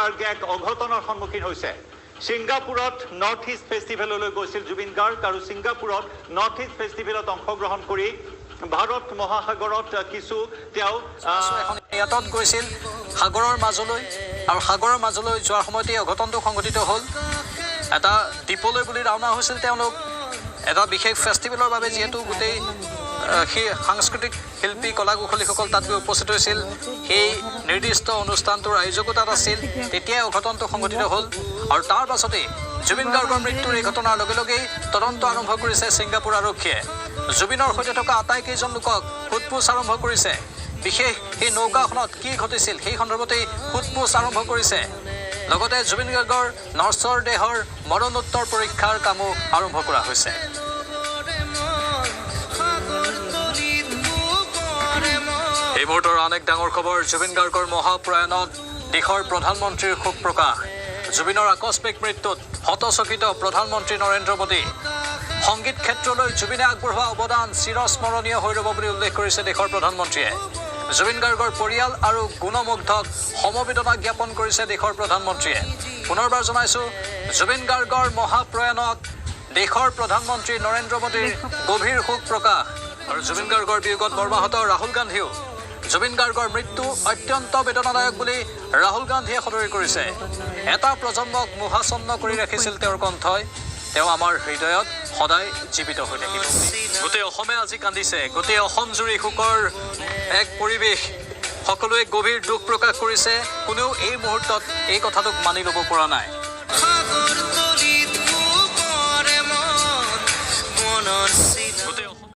গাৰ্গ এক অঘটনৰ সন্মুখীন হৈছে সিংগাপুৰত নৰ্থ ইষ্ট ফেষ্টিভেললৈ গৈছিল জুবিন গাৰ্গ আৰু সিংগাপুৰত নৰ্থ ইষ্ট ফেষ্টিভেলত অংশগ্ৰহণ কৰি ভাৰত মহাসাগৰত কিছু তেওঁ এখন ইয়াতত গৈছিল সাগৰৰ মাজলৈ আৰু সাগৰৰ মাজলৈ যোৱাৰ সময়তে অঘটনটো সংঘটিত হ'ল এটা দ্বীপলৈ বুলি ৰাওনা হৈছিল তেওঁলোক এটা বিশেষ ফেষ্টিভেলৰ বাবে যিহেতু গোটেই সেই সাংস্কৃতিক শিল্পী কলাকুশলীসকল তাত গৈ উপস্থিত হৈছিল সেই নিৰ্দিষ্ট অনুষ্ঠানটোৰ আয়োজকো তাত আছিল তেতিয়াই অঘটনটো সংঘটিত হ'ল আৰু তাৰ পাছতেই জুবিন গাৰ্গৰ মৃত্যুৰ এই ঘটনাৰ লগে লগেই তদন্ত আৰম্ভ কৰিছে ছিংগাপুৰ আৰক্ষীয়ে জুবিনৰ সৈতে থকা আটাইকেইজন লোকক সোধপোছ আৰম্ভ কৰিছে বিশেষ সেই নৌকাখনত কি ঘটিছিল সেই সন্দৰ্ভতেই সোধপোছ আৰম্ভ কৰিছে লগতে জুবিন গাৰ্গৰ নশ্বৰ দেহৰ মৰণোত্তৰ পৰীক্ষাৰ কামো আৰম্ভ কৰা হৈছে এই মুহূৰ্তৰ আন এক ডাঙৰ খবৰ জুবিন গাৰ্গৰ মহাপ্ৰয়াণত দেশৰ প্ৰধানমন্ত্ৰীৰ শোক প্ৰকাশ জুবিনৰ আকস্মিক মৃত্যুত হতচকিত প্ৰধানমন্ত্ৰী নৰেন্দ্ৰ মোদী সংগীত ক্ষেত্ৰলৈ জুবিনে আগবঢ়োৱা অৱদান চিৰস্মৰণীয় হৈ ৰ'ব বুলি উল্লেখ কৰিছে দেশৰ প্ৰধানমন্ত্ৰীয়ে জুবিন গাৰ্গৰ পৰিয়াল আৰু গুণমুগ্ধক সমবেদনা জ্ঞাপন কৰিছে দেশৰ প্ৰধানমন্ত্ৰীয়ে পুনৰবাৰ জনাইছো জুবিন গাৰ্গৰ মহাপ্ৰয়াণত দেশৰ প্ৰধানমন্ত্ৰী নৰেন্দ্ৰ মোদীৰ গভীৰ শোক প্ৰকাশ আৰু জুবিন গাৰ্গৰ বিয়োগত মৰ্মাহত ৰাহুল গান্ধীও জুবিন গাৰ্গৰ মৃত্যু অত্যন্ত বেদনাদায়ক বুলি ৰাহুল গান্ধীয়ে সদৰি কৰিছে এটা প্ৰজন্মক মোহাচন্ন কৰি ৰাখিছিল তেওঁৰ কণ্ঠই তেওঁ আমাৰ হৃদয়ত সদায় জীৱিত হৈ থাকিব গোটেই অসমে আজি কান্দিছে গোটেই অসম জুৰি শোকৰ এক পৰিৱেশ সকলোৱে গভীৰ দুখ প্ৰকাশ কৰিছে কোনেও এই মুহূৰ্তত এই কথাটোক মানি ল'ব পৰা নাই